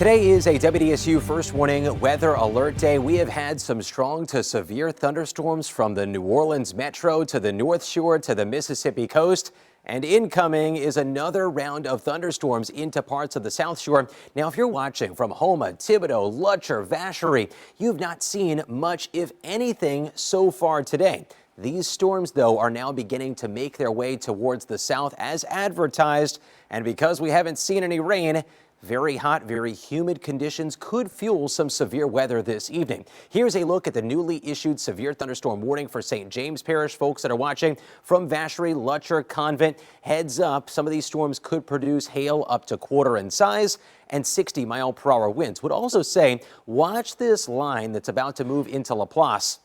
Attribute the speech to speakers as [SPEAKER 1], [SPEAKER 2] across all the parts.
[SPEAKER 1] Today is a WDSU first warning weather alert day. We have had some strong to severe thunderstorms from the New Orleans metro to the North Shore to the Mississippi coast. And incoming is another round of thunderstorms into parts of the South Shore. Now, if you're watching from Houma, Thibodaux, Lutcher, Vacherie, you've not seen much, if anything, so far today. These storms, though, are now beginning to make their way towards the south as advertised. And because we haven't seen any rain, very hot, very humid conditions could fuel some severe weather this evening. Here's a look at the newly issued severe thunderstorm warning for St. James Parish. Folks that are watching from Vacherie, Lutcher, Convent, heads up. Some of these storms could produce hail up to quarter in size and 60-mile-per-hour winds. Would also say, watch this line that's about to move into Laplace.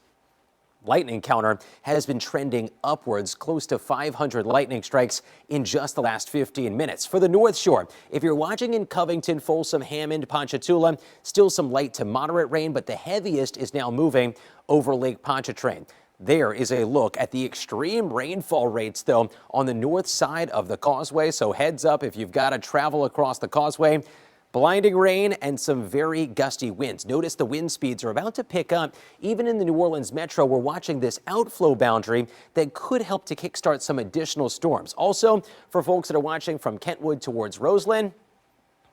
[SPEAKER 1] Lightning counter has been trending upwards, close to 500 lightning strikes in just the last 15 minutes. For the North Shore, if you're watching in Covington, Folsom, Hammond, Ponchatoula, still some light to moderate rain, but the heaviest is now moving over Lake Pontchartrain. There is a look at the extreme rainfall rates, though, on the north side of the causeway. So heads up if you've got to travel across the causeway. Blinding rain and some very gusty winds. Notice the wind speeds are about to pick up. Even in the New Orleans metro, we're watching this outflow boundary that could help to kickstart some additional storms. Also, for folks that are watching from Kentwood towards Roseland,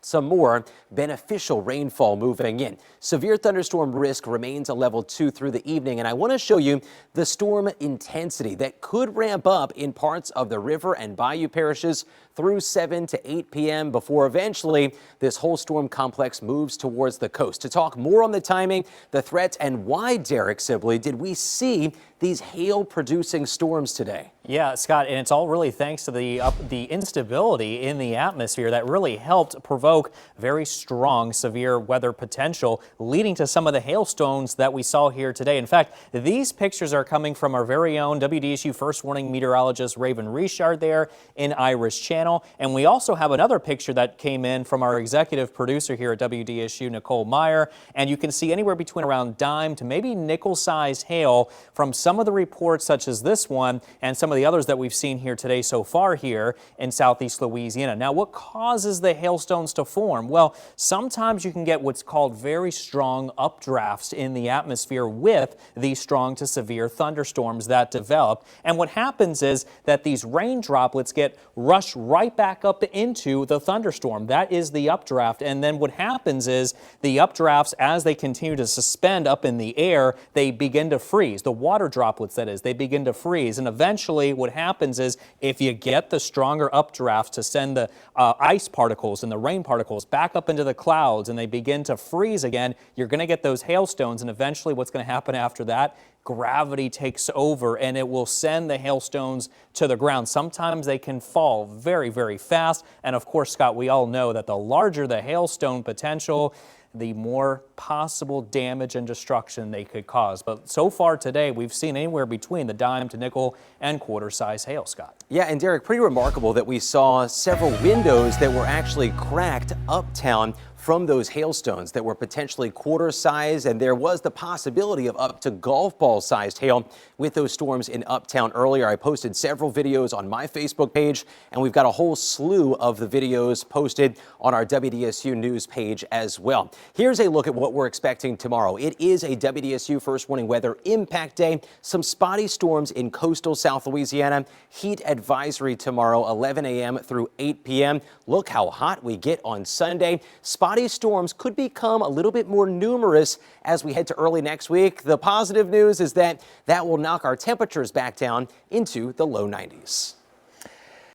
[SPEAKER 1] some more beneficial rainfall moving in. Severe thunderstorm risk remains a level 2 through the evening, and I want to show you the storm intensity that could ramp up in parts of the river and bayou parishes through 7 to 8 p.m. before eventually this whole storm complex moves towards the coast. To talk more on the timing, the threats, and why, Derek Sibley, did we see these hail-producing storms today?
[SPEAKER 2] Yeah, Scott, and it's all really thanks to the instability in the atmosphere that really helped provoke very strong severe weather potential, leading to some of the hailstones that we saw here today. In fact, these pictures are coming from our very own WDSU First Warning meteorologist Raven Richard there in Irish Channel. And we also have another picture that came in from our executive producer here at WDSU, Nicole Meyer. And you can see anywhere between around dime to maybe nickel-sized hail from some of the reports such as this one and some of the others that we've seen here today so far here in southeast Louisiana. Now, what causes the hailstones to form? Well, sometimes you can get what's called very strong updrafts in the atmosphere with these strong to severe thunderstorms that develop. And what happens is that these rain droplets get rushed right back up into the thunderstorm. That is the updraft. And then what happens is the updrafts, as they continue to suspend up in the air, they begin to freeze. The water droplets, that is, they begin to freeze. And eventually what happens is if you get the stronger updrafts to send the ice particles and the rain particles back up into the clouds and they begin to freeze again, you're going to get those hailstones. And eventually what's going to happen after that? Gravity takes over and it will send the hailstones to the ground. Sometimes they can fall very, very fast. And of course, Scott, we all know that the larger the hailstone potential, the more possible damage and destruction they could cause. But so far today, we've seen anywhere between the dime to nickel and quarter-size hail, Scott.
[SPEAKER 1] Yeah, and Derek, pretty remarkable that we saw several windows that were actually cracked uptown from those hailstones that were potentially quarter size, and there was the possibility of up to golf ball sized hail with those storms in uptown earlier. I posted several videos on my Facebook page, and we've got a whole slew of the videos posted on our WDSU news page as well. Here's a look at what we're expecting tomorrow. It is a WDSU First Warning Weather Impact Day. Some spotty storms in coastal South Louisiana. Heat advisory tomorrow, 11 a.m. through 8 p.m. Look how hot we get on Sunday. Spotty storms could become a little bit more numerous as we head to early next week. The positive news is that will knock our temperatures back down into the low 90s.